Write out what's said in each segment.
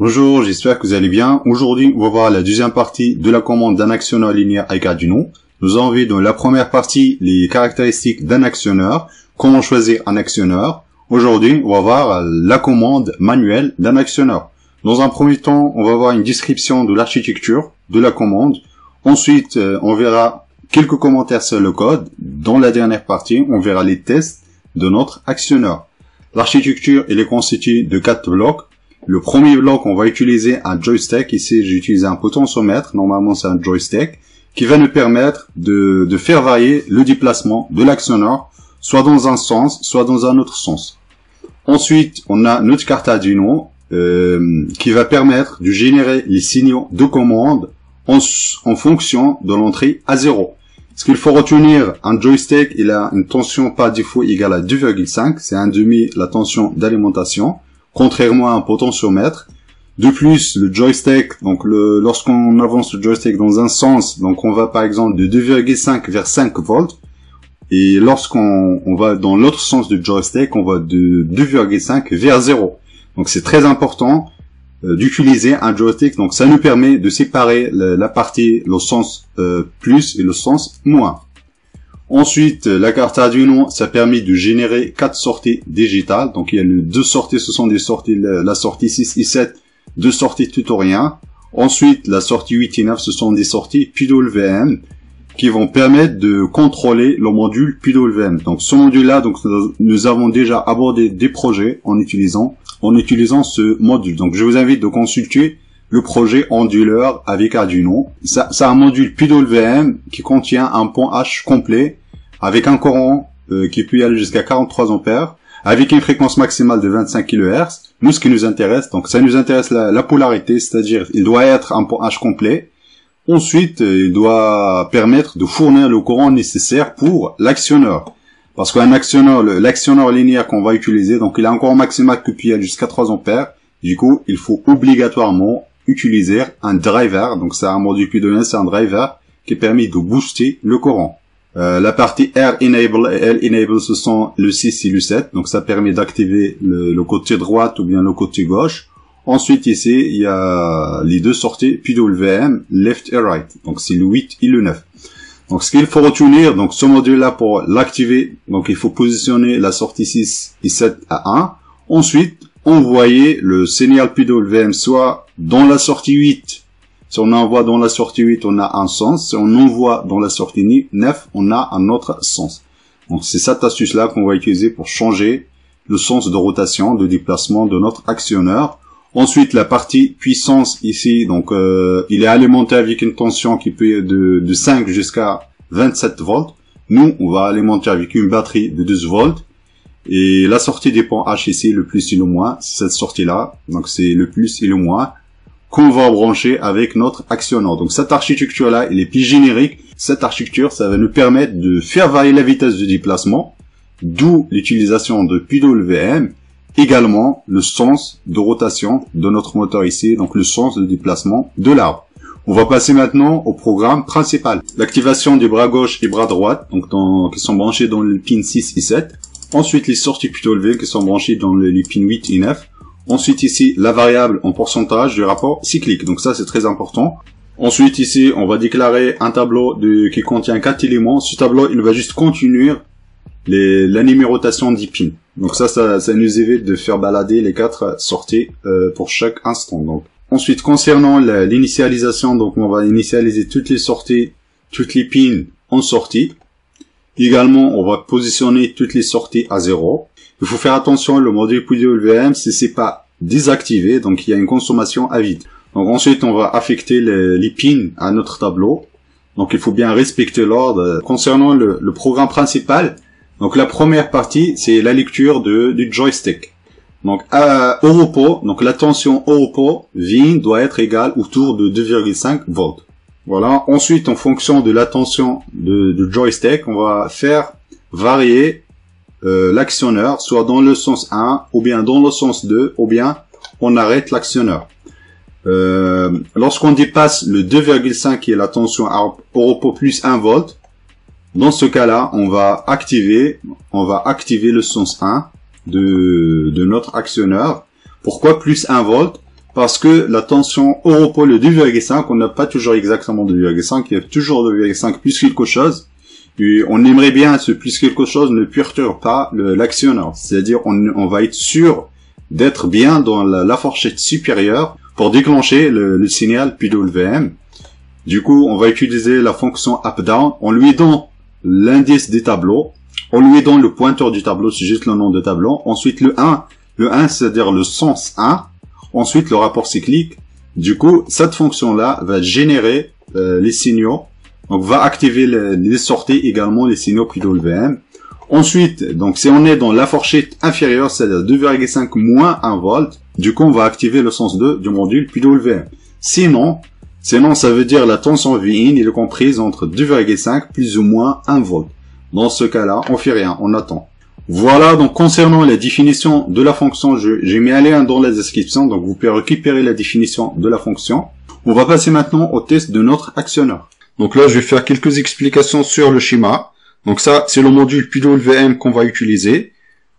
Bonjour, j'espère que vous allez bien. Aujourd'hui, on va voir la deuxième partie de la commande d'un actionneur linéaire avec Arduino. Nous avons vu dans la première partie les caractéristiques d'un actionneur, comment choisir un actionneur. Aujourd'hui, on va voir la commande manuelle d'un actionneur. Dans un premier temps, on va voir une description de l'architecture de la commande. Ensuite, on verra quelques commentaires sur le code. Dans la dernière partie, on verra les tests de notre actionneur. L'architecture, elle est constituée de 4 blocs. Le premier bloc, on va utiliser un joystick. Ici, j'ai utilisé un potentiomètre. Normalement, c'est un joystick qui va nous permettre de faire varier le déplacement de l'actionneur, soit dans un sens, soit dans un autre sens. Ensuite, on a notre carte Arduino qui va permettre de générer les signaux de commande en fonction de l'entrée à 0. Ce qu'il faut retenir, un joystick, il a une tension par défaut égale à 2,5. C'est un demi la tension d'alimentation, contrairement à un potentiomètre. De plus, le joystick, donc lorsqu'on avance le joystick dans un sens, donc on va par exemple de 2,5 vers 5 volts. Et lorsqu'on va dans l'autre sens du joystick, on va de 2,5 vers 0. Donc c'est très important d'utiliser un joystick. Donc ça nous permet de séparer la partie, le sens plus et le sens moins. Ensuite, la carte Arduino, ça permet de générer 4 sorties digitales. Donc il y a les 2 sorties, ce sont des sorties, la sortie 6 et 7, 2 sorties tutoriel. Ensuite, la sortie 8 et 9, ce sont des sorties PWM qui vont permettre de contrôler le module PWM. Donc ce module-là, donc nous avons déjà abordé des projets en utilisant ce module. Donc je vous invite de consulter le projet Angular avec Arduino. C'est un module PWM qui contient un pont H complet avec un courant qui peut aller jusqu'à 43 ampères avec une fréquence maximale de 25 kHz. Nous, ce qui nous intéresse, donc ça nous intéresse la polarité, c'est-à-dire il doit être un pont H complet. Ensuite, il doit permettre de fournir le courant nécessaire pour l'actionneur. Parce qu'un actionneur, l'actionneur linéaire qu'on va utiliser, donc il a un courant maximal qui peut aller jusqu'à 3 ampères. Du coup, il faut obligatoirement utiliser un driver. Donc c'est un module PWM, c'est un driver qui permet de booster le courant. La partie R enable et L enable, ce sont le 6 et le 7. Donc ça permet d'activer le côté droite ou bien le côté gauche. Ensuite ici, il y a les 2 sorties PWM, left et right. Donc c'est le 8 et le 9. Donc ce qu'il faut retenir, donc ce module-là pour l'activer, donc il faut positionner la sortie 6 et 7 à 1. Ensuite, envoyer le signal PWM soit dans la sortie 8. Si on envoie dans la sortie 8, on a un sens. Si on envoie dans la sortie 9, on a un autre sens. Donc c'est cette astuce-là qu'on va utiliser pour changer le sens de rotation, de déplacement de notre actionneur. Ensuite, la partie puissance ici, donc il est alimenté avec une tension qui peut de 5 jusqu'à 27 volts. Nous, on va alimenter avec une batterie de 12 volts. Et la sortie des ponts H ici, le plus et le moins, c'est cette sortie-là. Donc c'est le plus et le moins qu'on va brancher avec notre actionneur. Donc cette architecture-là, elle est plus générique. Cette architecture, ça va nous permettre de faire varier la vitesse de déplacement, d'où l'utilisation de PWM. Également, le sens de rotation de notre moteur ici, donc le sens de déplacement de l'arbre. On va passer maintenant au programme principal. L'activation des bras gauche et bras droite, donc qui sont branchés dans le pin 6 et 7. Ensuite, les sorties PWM qui sont branchées dans les pins 8 et 9. Ensuite, ici, la variable en pourcentage du rapport cyclique. Donc ça, c'est très important. Ensuite, ici, on va déclarer un tableau qui contient 4 éléments. Ce tableau, il va juste continuer la numérotation des pins. Donc ça nous évite de faire balader les 4 sorties pour chaque instant. Donc ensuite, concernant l'initialisation, donc on va initialiser toutes les sorties, toutes les pins en sortie. Également, on va positionner toutes les sorties à 0. Il faut faire attention, le module PWM, si c'est pas désactivé, donc il y a une consommation à vide. Donc ensuite, on va affecter les pins à notre tableau. Donc il faut bien respecter l'ordre. Concernant le programme principal, donc la première partie, c'est la lecture du joystick. Donc au repos, donc la tension au repos, Vin doit être égale autour de 2,5 volts. Voilà. Ensuite, en fonction de la tension du joystick, on va faire varier l'actionneur, soit dans le sens 1, ou bien dans le sens 2, ou bien on arrête l'actionneur. Lorsqu'on dépasse le 2,5 qui est la tension au repos plus 1 volt, dans ce cas-là, on va activer le sens 1 de notre actionneur. Pourquoi plus 1 volt? parce que la tension europole de 2,5, on n'a pas toujours exactement 2,5, il y a toujours 2,5 plus quelque chose. Et on aimerait bien ce plus quelque chose ne perturbe pas l'actionneur. C'est-à-dire on va être sûr d'être bien dans la fourchette supérieure pour déclencher le signal PWM. Du coup, on va utiliser la fonction up-down. On lui donne l'indice des tableaux. On lui donne le pointeur du tableau, c'est juste le nom de tableau. Ensuite, le 1. Le 1, c'est-à-dire le sens 1. Ensuite, le rapport cyclique. Du coup, cette fonction-là va générer les signaux. Donc, va activer les sorties également, les signaux PWM. Ensuite, donc, si on est dans la fourchette inférieure, c'est-à-dire 2,5 moins 1 volt, du coup, on va activer le sens 2 du module PWM. Sinon, ça veut dire la tension Vin, il est comprise entre 2,5 plus ou moins 1 volt. Dans ce cas-là, on fait rien, on attend. Voilà, donc concernant la définition de la fonction, j'ai mis un lien dans la description, donc vous pouvez récupérer la définition de la fonction. On va passer maintenant au test de notre actionneur. Donc là, je vais faire quelques explications sur le schéma. Donc ça, c'est le module PWM qu'on va utiliser.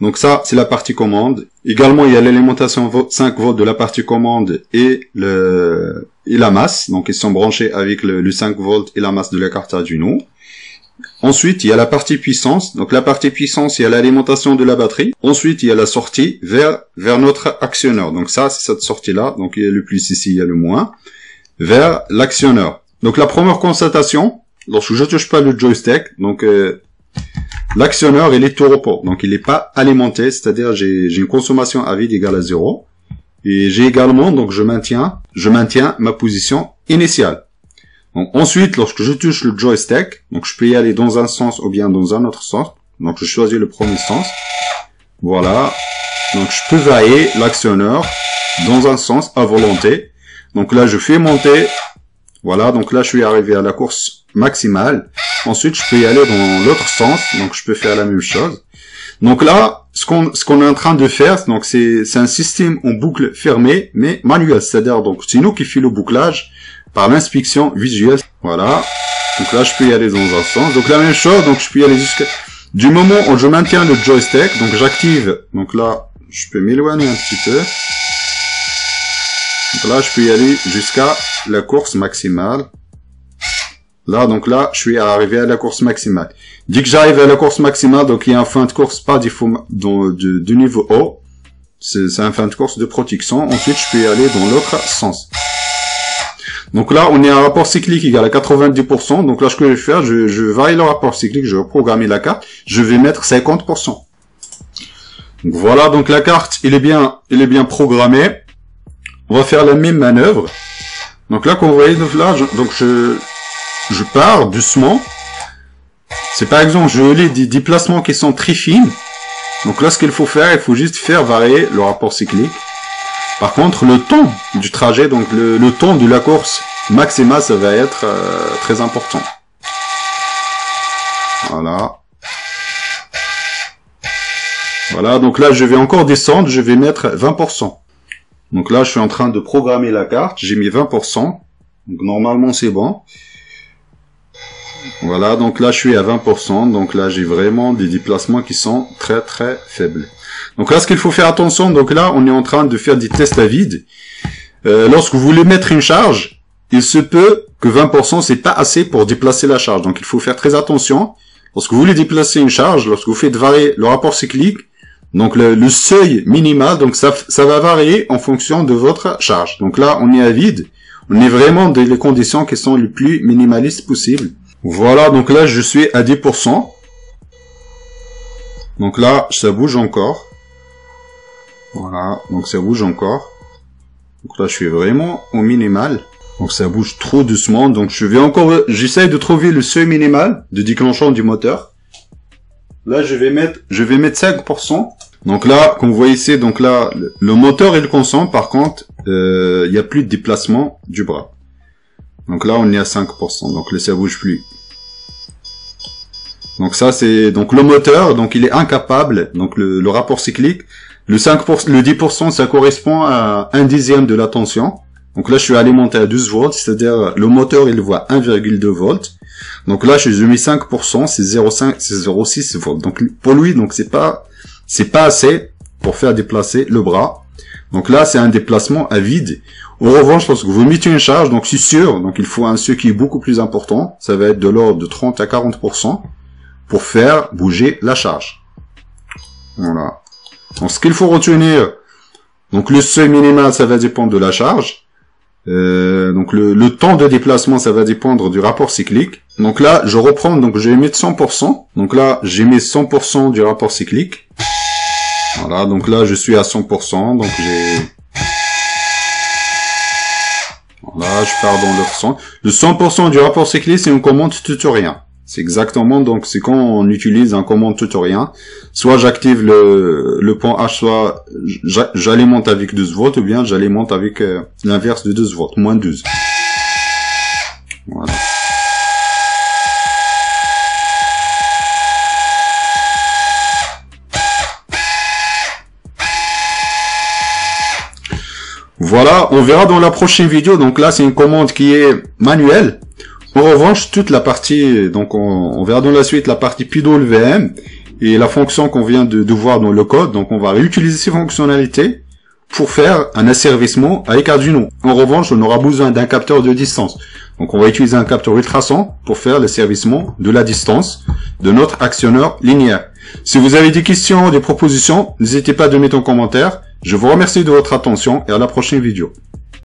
Donc ça, c'est la partie commande. Également, il y a l'alimentation 5 volts de la partie commande et la masse. Donc ils sont branchés avec le 5 volts et la masse de la carte Arduino. Ensuite, il y a la partie puissance. Donc la partie puissance, il y a l'alimentation de la batterie. Ensuite, il y a la sortie vers notre actionneur. Donc ça, c'est cette sortie-là. Donc il y a le plus ici, il y a le moins. Vers l'actionneur. Donc la première constatation, lorsque je touche pas le joystick, donc l'actionneur il est au repos, donc il n'est pas alimenté, c'est-à-dire j'ai une consommation à vide égale à 0, et j'ai également, donc je maintiens ma position initiale. Donc ensuite, lorsque je touche le joystick, donc je peux y aller dans un sens ou bien dans un autre sens, donc je choisis le premier sens, voilà, donc je peux varier l'actionneur dans un sens à volonté, donc là je fais monter. Voilà, donc là, je suis arrivé à la course maximale. Ensuite, je peux y aller dans l'autre sens. Donc, je peux faire la même chose. Donc là, ce qu'on est en train de faire, donc c'est un système en boucle fermée, mais manuel. C'est-à-dire, donc, c'est nous qui fait le bouclage par l'inspection visuelle. Voilà. Donc là, je peux y aller dans un sens. Donc, la même chose. Donc, je peux y aller jusqu'à... Du moment où je maintiens le joystick, donc j'active. Donc là, je peux m'éloigner un petit peu. Donc là, je peux y aller jusqu'à la course maximale. Là, donc là, je suis arrivé à la course maximale. Dès que j'arrive à la course maximale, donc il y a un fin de course par défaut de niveau haut. C'est un fin de course de protection. Ensuite, je peux y aller dans l'autre sens. Donc là, on est à un rapport cyclique égal à 90%. Donc là, ce que je vais faire, je varie le rapport cyclique, je vais reprogrammer la carte. Je vais mettre 50%. Donc voilà, donc la carte, il est bien programmée. On va faire la même manœuvre. Donc là, comme vous voyez, donc là, je pars doucement. C'est par exemple, je lis des déplacements qui sont très fines. Donc là, ce qu'il faut faire, il faut juste faire varier le rapport cyclique. Par contre, le temps du trajet, donc le temps de la course maximale, ça va être très important. Voilà. Voilà, donc là, je vais encore descendre, je vais mettre 20%. Donc là, je suis en train de programmer la carte. J'ai mis 20%. Donc normalement, c'est bon. Voilà, donc là, je suis à 20%. Donc là, j'ai vraiment des déplacements qui sont très, très faibles. Donc là, ce qu'il faut faire attention, donc là, on est en train de faire des tests à vide. Lorsque vous voulez mettre une charge, il se peut que 20%, c'est pas assez pour déplacer la charge. Donc il faut faire très attention. Lorsque vous voulez déplacer une charge, lorsque vous faites varier le rapport cyclique, donc le seuil minimal, donc ça va varier en fonction de votre charge. Donc là, on est à vide. On est vraiment dans les conditions qui sont les plus minimalistes possibles. Voilà, donc là, je suis à 10%. Donc là, ça bouge encore. Voilà, donc ça bouge encore. Donc là, je suis vraiment au minimal. Donc ça bouge trop doucement. Donc j'essaie de trouver le seuil minimal de déclenchement du moteur. Là, je vais mettre 5%. Donc là, comme vous voyez ici, donc là, le moteur il consomme. Par contre, il n'y a plus de déplacement du bras. Donc là, on est à 5%. Donc là, ça bouge plus. Donc ça, c'est donc le moteur. Donc il est incapable. Donc le rapport cyclique. Le 5%, le 10%, ça correspond à 1/10 de la tension. Donc là, je suis alimenté à 12 volts, c'est-à-dire le moteur, il voit 1,2 volts. Donc là, je mis 5%, c'est 0,6 volts. Donc pour lui, donc c'est pas assez pour faire déplacer le bras. Donc là, c'est un déplacement à vide. En revanche, lorsque vous mettez une charge, donc c'est sûr, donc il faut un seuil qui est beaucoup plus important. Ça va être de l'ordre de 30 à 40% pour faire bouger la charge. Voilà. Donc ce qu'il faut retenir, donc le seuil minimal, ça va dépendre de la charge. Donc le temps de déplacement, ça va dépendre du rapport cyclique. Donc là, je reprends, donc je vais mettre 100%. Donc là, j'ai mis 100% du rapport cyclique. Voilà, donc là, je suis à 100%. Donc j'ai... Voilà, je pars dans le sens. Le 100% du rapport cyclique, c'est une commande tutorien. C'est exactement, donc c'est quand on utilise un commande tutorien. Soit j'active le point H, soit j'alimente avec 12 volts, ou bien j'alimente avec l'inverse de 12 volts, moins 12. Voilà. Voilà, on verra dans la prochaine vidéo. Donc là, c'est une commande qui est manuelle. En revanche, toute la partie, donc on verra dans la suite la partie PWM et la fonction qu'on vient de voir dans le code. Donc on va réutiliser ces fonctionnalités pour faire un asservissement avec Arduino. En revanche, on aura besoin d'un capteur de distance. Donc on va utiliser un capteur ultrason pour faire l'asservissement de la distance de notre actionneur linéaire. Si vous avez des questions, des propositions, n'hésitez pas à les mettre en commentaire. Je vous remercie de votre attention et à la prochaine vidéo.